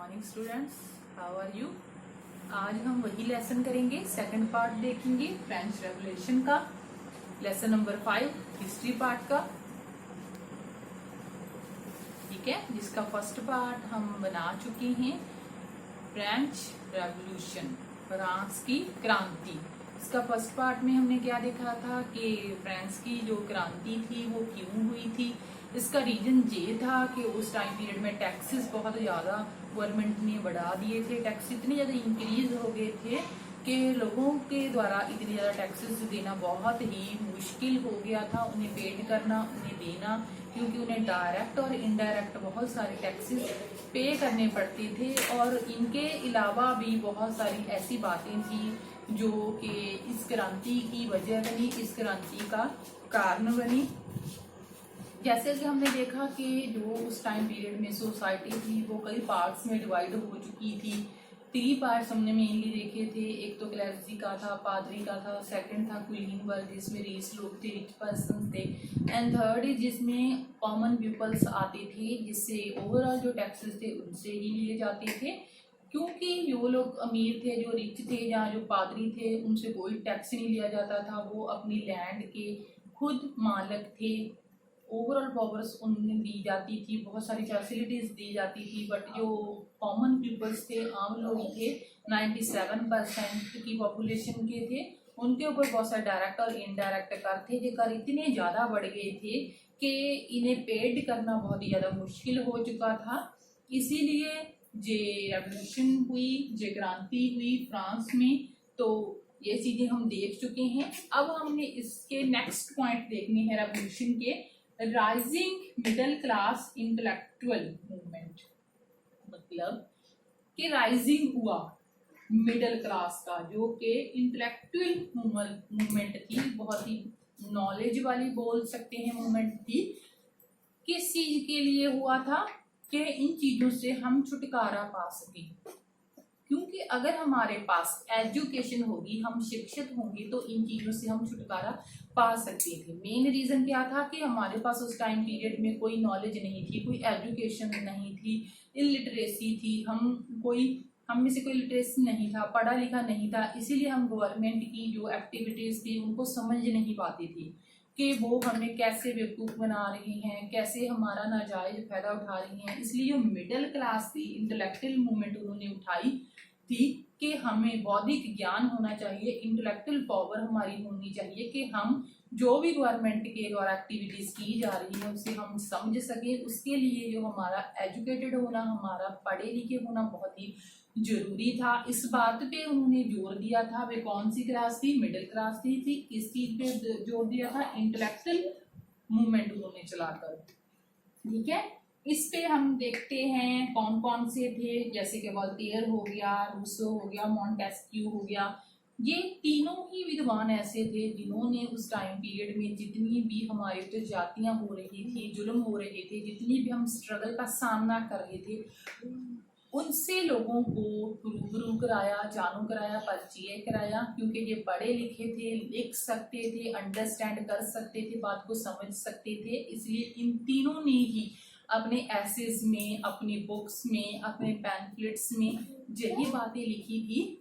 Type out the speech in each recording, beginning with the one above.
Morning students, how are you. आज हम वही लेसन करेंगे, सेकंड पार्ट देखेंगे फ्रेंच रेवोल्यूशन का, लेसन नंबर 5 हिस्ट्री पार्ट का। ठीक है, जिसका फर्स्ट पार्ट हम बना चुके हैं, फ्रेंच रेवोल्यूशन, फ्रांस की क्रांति। इसका फर्स्ट पार्ट में हमने क्या देखा था कि फ्रांस की जो क्रांति थी वो क्यों हुई थी। इसका रीजन ये था कि उस टाइम पीरियड में टैक्सेस बहुत ज़्यादा गवर्नमेंट ने बढ़ा दिए थे। टैक्स इतने ज़्यादा इंक्रीज हो गए थे कि लोगों के द्वारा इतने ज़्यादा टैक्सेस देना बहुत ही मुश्किल हो गया था, उन्हें पेड करना, उन्हें देना, क्योंकि उन्हें डायरेक्ट और इनडायरेक्ट बहुत सारे टैक्सेस पे करने पड़ते थे। और इनके अलावा भी बहुत सारी ऐसी बातें थी जो कि इस क्रांति की वजह बनी, इस क्रांति का कारण बनी। जैसे कि हमने देखा कि जो उस टाइम पीरियड में सोसाइटी थी वो कई पार्ट्स में डिवाइड हो चुकी थी। 3 पार्ट्स हमने मेनली देखे थे। एक तो क्लर्जी का था, पादरी का था, सेकंड था क्वीन वर्ग जिसमें रिच लोग थे, रिच पर्सन थे, एंड थर्ड इज जिसमें कॉमन पीपल्स आते थे, जिससे ओवरऑल जो टैक्सेस थे उनसे ही लिए जाते थे। क्योंकि जो लोग अमीर थे, जो रिच थे या जो पादरी थे, उनसे कोई टैक्स नहीं लिया जाता था। वो अपनी लैंड के खुद मालिक थे। ओवरऑल पावर्स उन्हें दी जाती थी, बहुत सारी फैसिलिटीज दी जाती थी। बट जो कॉमन पीपल्स थे, आम लोग थे, 97% की पॉपुलेशन के थे, उनके ऊपर बहुत सारे डायरेक्ट और इनडायरेक्ट कर थे। ये कर इतने ज़्यादा बढ़ गए थे कि इन्हें पेड करना बहुत ही ज़्यादा मुश्किल हो चुका था। इसीलिए जे रेवोल्यूशन हुई, जे क्रांति हुई फ्रांस में। तो ये चीज़ें हम देख चुके हैं। अब हमने इसके नेक्स्ट पॉइंट देखने हैं रेवोल्यूशन के, rising middle class intellectual movement. मतलब कि राइजिंग हुआ मिडिल क्लास का, जो कि इंटेलेक्चुअल मूवमेंट थी, बहुत ही नॉलेज वाली बोल सकते हैं मूवमेंट थी। किस चीज के लिए हुआ था कि इन चीजों से हम छुटकारा पा सके। क्योंकि अगर हमारे पास एजुकेशन होगी, हम शिक्षित होंगे, तो इन चीज़ों से हम छुटकारा पा सकते थे। मेन रीज़न क्या था कि हमारे पास उस टाइम पीरियड में कोई नॉलेज नहीं थी, कोई एजुकेशन नहीं थी, इलिटरेसी थी। हम में से कोई लिटरेसी नहीं था, पढ़ा लिखा नहीं था। इसीलिए हम गवर्नमेंट की जो एक्टिविटीज़ थी उनको समझ नहीं पाते थे कि वो हमें कैसे बेवकूफ़ बना रही हैं, कैसे हमारा नाजायज फायदा उठा रही हैं। इसलिए जो मिडिल क्लास थी, इंटेलेक्चुअल मूवमेंट उन्होंने उठाई थी कि हमें बौद्धिक ज्ञान होना चाहिए, इंटेलेक्चुअल पावर हमारी होनी चाहिए कि हम जो भी गवर्नमेंट के द्वारा एक्टिविटीज की जा रही है उसे हम समझ सके। उसके लिए जो हमारा एजुकेटेड होना, हमारा पढ़े लिखे होना बहुत ही जरूरी था। इस बात पे उन्होंने जोर दिया था। वे कौन सी क्लास थी? मिडिल क्लास थी। किस चीज पे जोर दिया था? इंटेलेक्चुअल मूवमेंट उन्होंने चलाकर। ठीक है, इस पे हम देखते हैं कौन कौन से थे, जैसे कि वोल्टेयर हो गया, रूसो हो गया, मॉन्टेस्क्यू हो गया। ये तीनों ही विद्वान ऐसे थे जिन्होंने उस टाइम पीरियड में जितनी भी हमारे ऊपर जातियां हो रही थी, जुल्म हो रहे थे, जितनी भी हम स्ट्रगल का सामना कर रहे थे, उनसे लोगों को रूबरू कराया, जानू कराया, परिचय कराया। क्योंकि ये पढ़े लिखे थे, लिख सकते थे, अंडरस्टैंड कर सकते थे, बात को समझ सकते थे। इसलिए इन तीनों ने ही अपने एसेस में, अपनी बुक्स में, अपने पैम्फलेट्स में यही बातें लिखी थी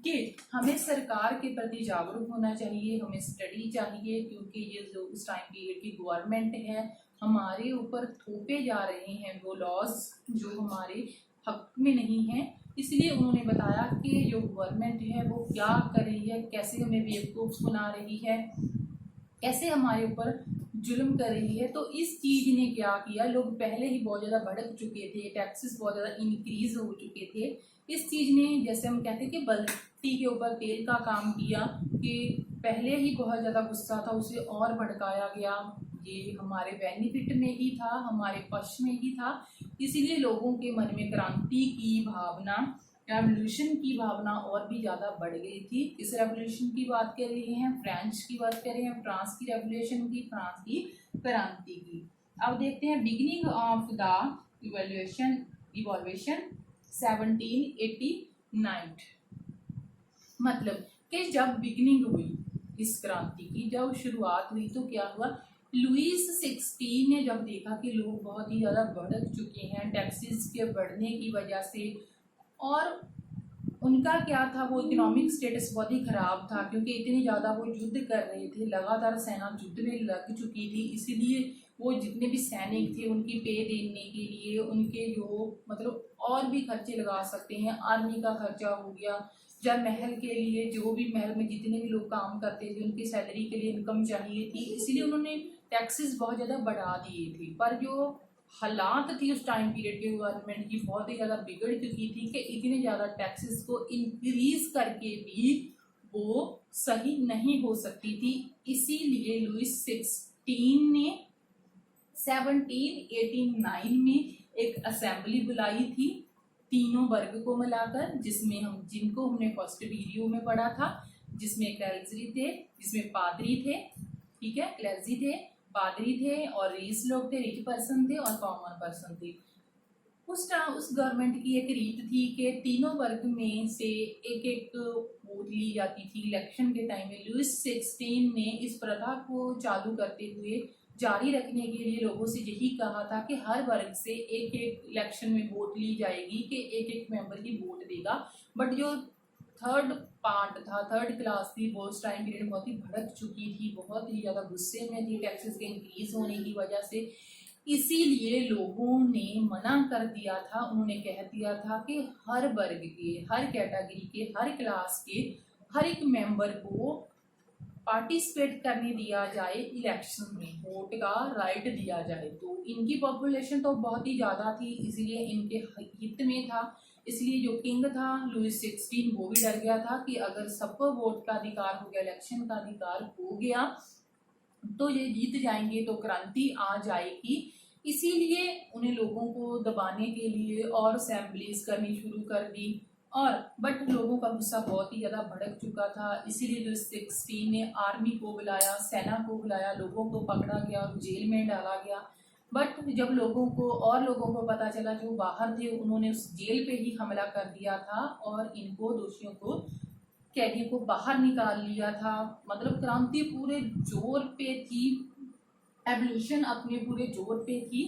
कि हमें सरकार के प्रति जागरूक होना चाहिए, हमें स्टडी चाहिए। क्योंकि ये जो उस टाइम पीरियड की गवर्नमेंट है, हमारे ऊपर थोपे जा रहे हैं वो लॉज जो हमारे हक में नहीं है। इसलिए उन्होंने बताया कि जो गवर्नमेंट है वो क्या कर रही है, कैसे हमें बेवकूफ़ बना रही है, कैसे हमारे ऊपर जुल्म कर रही है। तो इस चीज ने क्या किया, लोग पहले ही बहुत ज़्यादा भड़क चुके थे, टैक्सेस बहुत ज़्यादा इंक्रीज हो चुके थे। इस चीज ने, जैसे हम कहते हैं कि बल्टी के ऊपर तेल का काम किया, कि पहले ही बहुत ज़्यादा गुस्सा था, उसे और भड़काया गया। ये हमारे बेनिफिट में ही था, हमारे पक्ष में ही था। इसीलिए लोगों के मन में क्रांति की भावना, रेवोल्यूशन की भावना और भी ज़्यादा बढ़ गई थी। इस रेवोल्यूशन की बात कर रहे हैं, फ्रेंच की बात कर रहे हैं, फ्रांस की रेवोल्यूशन की, फ्रांस की क्रांति की। अब देखते हैं बिगिनिंग ऑफ द इवोल्यूशन 1789। मतलब कि जब बिगिनिंग हुई इस क्रांति की, जब शुरुआत हुई तो क्या हुआ लुईस 16 ने जब देखा कि लोग बहुत ही ज़्यादा भड़क चुके हैं टैक्सेस के बढ़ने की वजह से, और उनका क्या था, वो इकोनॉमिक स्टेटस बहुत ही खराब था क्योंकि इतनी ज़्यादा वो युद्ध कर रहे थे, लगातार सेना युद्ध में लग चुकी थी, इसीलिए वो जितने भी सैनिक थे उनकी पे देने के लिए उनके जो मतलब और भी खर्चे लगा सकते हैं, आर्मी का खर्चा हो गया या महल के लिए, जो भी महल में जितने भी लोग काम करते थे उनकी सैलरी के लिए इनकम चाहिए थी, इसलिए उन्होंने टैक्सेस बहुत ज़्यादा बढ़ा दिए थे। पर जो हालात थी उस टाइम पीरियड के गवर्नमेंट की बहुत ही ज़्यादा बिगड़ चुकी थी कि इतने ज़्यादा टैक्सेस को इंक्रीज करके भी वो सही नहीं हो सकती थी। इसीलिए लुईस 16 ने 1789 में एक असेंबली बुलाई थी तीनों वर्ग को मिलाकर, जिनको हमने फर्स्ट वीडियो में पढ़ा था, जिसमें क्लर्जी थे, जिसमें पादरी थे, ठीक है, क्लर्जी थे, पादरी थे और रिच लोग थे, रिच पर्सन थे और कॉमन पर्सन थे। उस गवर्नमेंट की एक रीत थी कि तीनों वर्ग में से एक एक वोट ली जाती थी इलेक्शन के टाइम में। लुईस 16 ने इस प्रथा को चालू करते हुए जारी रखने के लिए लोगों से यही कहा था कि हर वर्ग से एक एक इलेक्शन में वोट ली जाएगी, कि एक एक मेंबर ही वोट देगा। बट जो थर्ड पार्ट था, थर्ड क्लास थी, वो उस टाइम पीरियड बहुत ही भड़क चुकी थी, बहुत ही ज़्यादा गुस्से में थी टैक्सेस के इंक्रीज होने की वजह से। इसीलिए लोगों ने मना कर दिया था, उन्होंने कह दिया था कि हर वर्ग के, हर कैटेगरी के, हर क्लास के हर एक मेंबर को पार्टिसिपेट करने दिया जाए, इलेक्शन में वोट का राइट दिया जाए। तो इनकी पॉपुलेशन तो बहुत ही ज़्यादा थी, इसलिए इनके हित में था। इसलिए जो किंग था लुईस 16 वो भी डर गया था कि अगर सबको वोट का अधिकार हो गया, इलेक्शन का अधिकार हो गया, तो ये जीत जाएंगे, तो क्रांति आ जाएगी। इसीलिए उन्हें लोगों को दबाने के लिए और असेंबलीज करनी शुरू कर दी। और बट लोगों का गुस्सा बहुत ही ज़्यादा भड़क चुका था, इसीलिए लुईस 16 ने आर्मी को बुलाया, सेना को बुलाया, लोगों को पकड़ा गया और जेल में डाला गया। बट जब लोगों को पता चला, जो बाहर थे, उन्होंने उस जेल पे ही हमला कर दिया था और इनको, दोषियों को, कैदियों को बाहर निकाल लिया था। मतलब क्रांति पूरे जोर पे थी, एवोल्यूशन अपने पूरे जोर पे थी।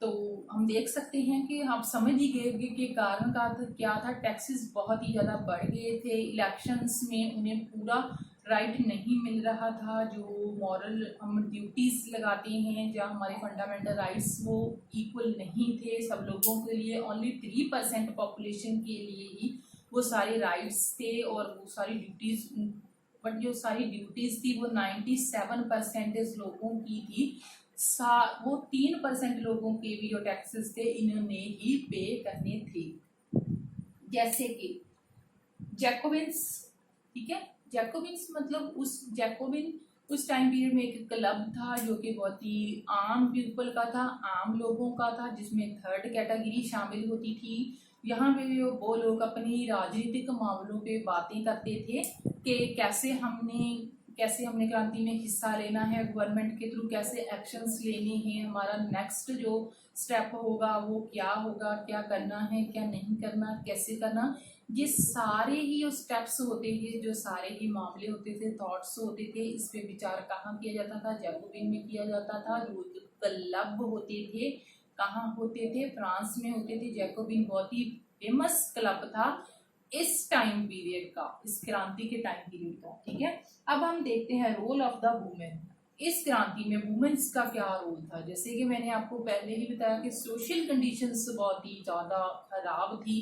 तो हम देख सकते हैं कि आप समझ ही गए कि कारण का क्या था। टैक्सेस बहुत ही ज़्यादा बढ़ गए थे, इलेक्शंस में उन्हें पूरा राइट नहीं मिल रहा था, जो मॉरल हम ड्यूटीज़ लगाते हैं या हमारे फंडामेंटल राइट्स वो इक्वल नहीं थे सब लोगों के लिए। ओनली 3% पॉपुलेशन के लिए ही वो सारे राइट्स थे और वो सारी ड्यूटीज़, बट जो सारी ड्यूटीज़ थी वो 97% लोगों की थी। वो 3% लोगों के भी जो टैक्सेस थे इन्होंने ही पे करने थे। जैसे कि जैकोबिन्स, ठीक है, जैकोबिन्स मतलब उस टाइम पीरियड में एक क्लब था जो कि बहुत ही आम पीपल का था, आम लोगों का था, जिसमें थर्ड कैटेगरी शामिल होती थी। यहाँ पे भी वो लोग अपनी राजनीतिक मामलों पे बातें करते थे कि कैसे हमने क्रांति में हिस्सा लेना है, गवर्नमेंट के थ्रू कैसे एक्शंस लेने हैं, हमारा नेक्स्ट जो स्टेप होगा वो क्या होगा, क्या करना है, क्या नहीं करना, कैसे करना। ये सारे ही जो स्टेप्स होते थे, जो सारे ही मामले होते थे, थॉट्स होते थे, इस पे विचार कहाँ किया जाता था? जैकोबिन में किया जाता था। जो क्लब होते थे कहाँ होते थे? फ्रांस में होते थे। जैकोबिन बहुत ही फेमस क्लब था इस टाइम पीरियड का, इस क्रांति के टाइम पीरियड का, ठीक है। अब हम देखते हैं रोल ऑफ द वुमेन। इस क्रांति में वुमेन्स का क्या रोल था? जैसे कि मैंने आपको पहले ही बताया कि सोशल कंडीशंस बहुत ही ज्यादा खराब थी,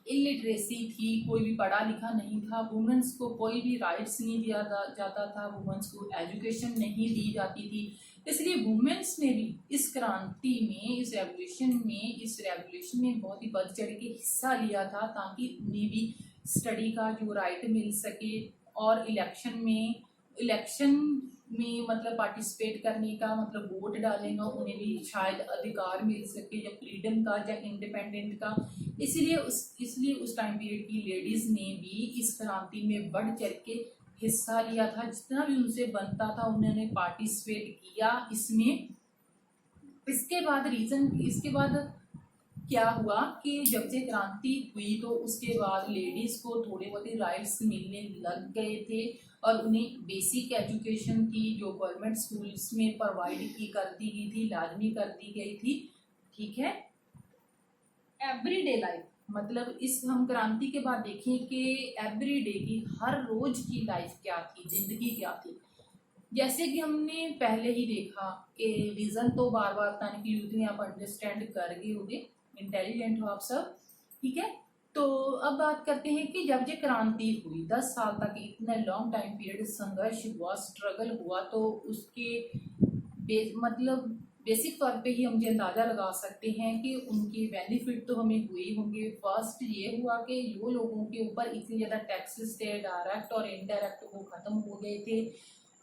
इलिटरेसी थी, कोई भी पढ़ा लिखा नहीं था, वुमेन्स को कोई भी राइट्स नहीं दिया जाता था, वुमेन्स को एजुकेशन नहीं दी जाती थी। इसलिए वुमेन्स ने भी इस क्रांति में, इस रेवोल्यूशन में बहुत ही बढ़ चढ़ के हिस्सा लिया था, ताकि उन्हें भी स्टडी का जो राइट मिल सके और इलेक्शन में मतलब पार्टिसिपेट करने का, मतलब वोट डालने का उन्हें भी शायद अधिकार मिल सके, या फ्रीडम का या इंडिपेंडेंट का। इसलिए उस टाइम पीरियड की लेडीज ने भी इस क्रांति में बढ़ चढ़ के हिस्सा लिया था, जितना भी उनसे बनता था उन्होंने पार्टिसिपेट किया इसमें। इसके बाद क्या हुआ कि जब से क्रांति हुई तो उसके बाद लेडीज को थोड़े बहुत राइट्स मिलने लग गए थे और उन्हें बेसिक एजुकेशन की जो गवर्नमेंट स्कूल्स में प्रोवाइड की कर दी गई थी, लाजमी कर दी गई थी। ठीक है, एवरीडे लाइफ मतलब इस हम क्रांति के बाद देखें कि एवरीडे की हर रोज की लाइफ क्या थी, जिंदगी क्या थी। जैसे कि हमने पहले ही देखा कि रीजन तो बार बार बताने की यूथ में आप अंडरस्टैंड कर गए होंगे, इंटेलिजेंट हो आप सब। ठीक है, तो अब बात करते हैं कि जब ये क्रांति हुई 10 साल तक इतना लॉन्ग टाइम पीरियड संघर्ष हुआ, स्ट्रगल हुआ, तो उसके मतलब बेसिक तौर पे ही हम ये अंदाजा लगा सकते हैं कि उनके बेनिफिट तो हमें हुए ही होंगे। फर्स्ट ये हुआ कि जो लोगों के ऊपर इतनी ज़्यादा टैक्सेस थे डायरेक्ट और इनडायरेक्ट वो ख़त्म हो गए थे।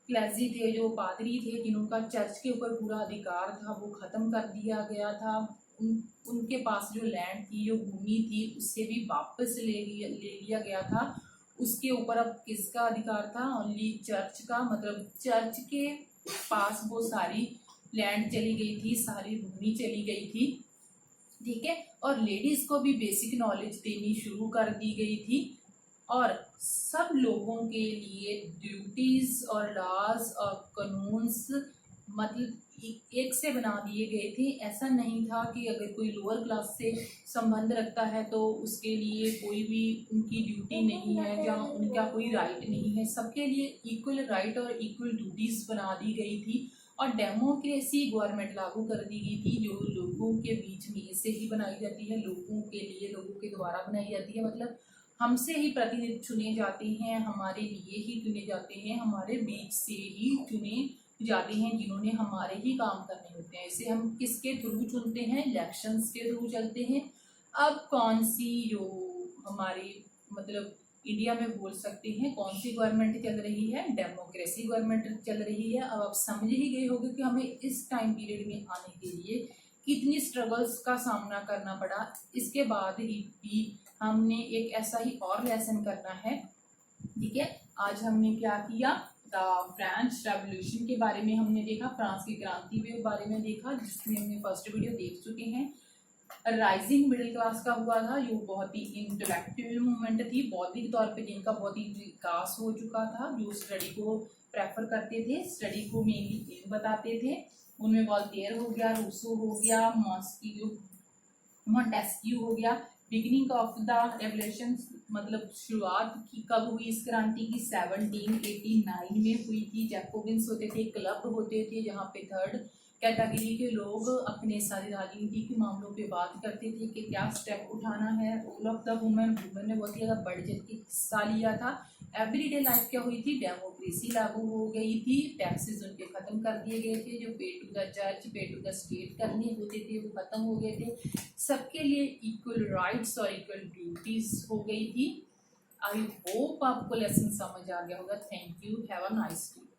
क्लैजी थे, जो पादरी थे जिनका चर्च के ऊपर पूरा अधिकार था, वो ख़त्म कर दिया गया था। उनके पास जो लैंड थी, जो भूमि थी, उससे भी वापस ले लिया गया था। उसके ऊपर अब किसका अधिकार था? ओनली चर्च का, मतलब चर्च के पास वो सारी लैंड चली गई थी, सारी भूमि चली गई थी। ठीक है, और लेडीज को भी बेसिक नॉलेज देनी शुरू कर दी गई थी और सब लोगों के लिए ड्यूटीज और लॉज और कानून्स मतलब एक से बना दिए गए थे। ऐसा नहीं था कि अगर कोई लोअर क्लास से संबंध रखता है तो उसके लिए कोई भी उनकी ड्यूटी नहीं है, जहाँ उनका कोई राइट नहीं है। सबके लिए इक्वल राइट और इक्वल ड्यूटीज बना दी गई थी और डेमोक्रेसी गवर्नमेंट लागू कर दी गई थी, जो लोगों के बीच में से ही बनाई जाती है, लोगों के लिए, लोगों के द्वारा बनाई जाती है। मतलब हमसे ही प्रतिनिधि चुने जाते हैं, हमारे लिए ही चुने जाते हैं, हमारे बीच से ही चुने जाते हैं, जिन्होंने हमारे ही काम करने होते हैं। इसे हम किसके थ्रू चुनते हैं? इलेक्शंस के थ्रू चलते हैं। अब कौन सी जो हमारी मतलब इंडिया में बोल सकते हैं कौन सी गवर्नमेंट चल रही है? डेमोक्रेसी गवर्नमेंट चल रही है। अब आप समझ ही गए होंगे कि हमें इस टाइम पीरियड में आने के लिए कितनी स्ट्रगल्स का सामना करना पड़ा। इसके बाद ही भी हमने एक ऐसा ही और लेसन करना है। ठीक है, आज हमने क्या किया? द फ्रेंच रेवोल्यूशन के बारे में हमने देखा, फ्रांस की क्रांति के बारे में देखा, जिसमें हमने फर्स्ट वीडियो देख चुके हैं। राइजिंग मिडिल क्लास का हुआ था, जो बहुत ही इंटेलेक्चुअल मूवमेंट थी, बौद्धिक तौर पे जिनका बहुत ही विकास हो चुका था, जो स्टडी को प्रेफर करते थे, स्टडी को मेनली बताते थे। उनमें वॉल्टेयर हो गया, रूसो हो गया, मॉन्टेस्क्यू हो गया। बिगिनिंग ऑफ द रेवोल्यूशन मतलब शुरुआत की कब हुई इस क्रांति की? 1789 में हुई थी। जैकोबिन्स होते थे, क्लब होते थे, जहाँ पे थर्ड कैटेगरी के लोग अपने सारी राजनीति के मामलों पे बात करते थे कि क्या स्टेप उठाना है। रोल ऑफ द वुमेन ने बहुत ज़्यादा बढ़ चढ़ के हिस्सा लिया था। एवरीडे लाइफ क्या हुई थी? डेमोक्रेसी लागू हो गई थी, टैक्सेस उनके खत्म कर दिए गए थे, जो पे टू द चर्च, पे टू द स्टेट करने होते थे वो खत्म हो गए थे। सबके लिए इक्वल राइट्स और इक्वल ड्यूटीज हो गई थी। आई होप आपको लेसन समझ आ गया होगा। Thank you, have a nice day.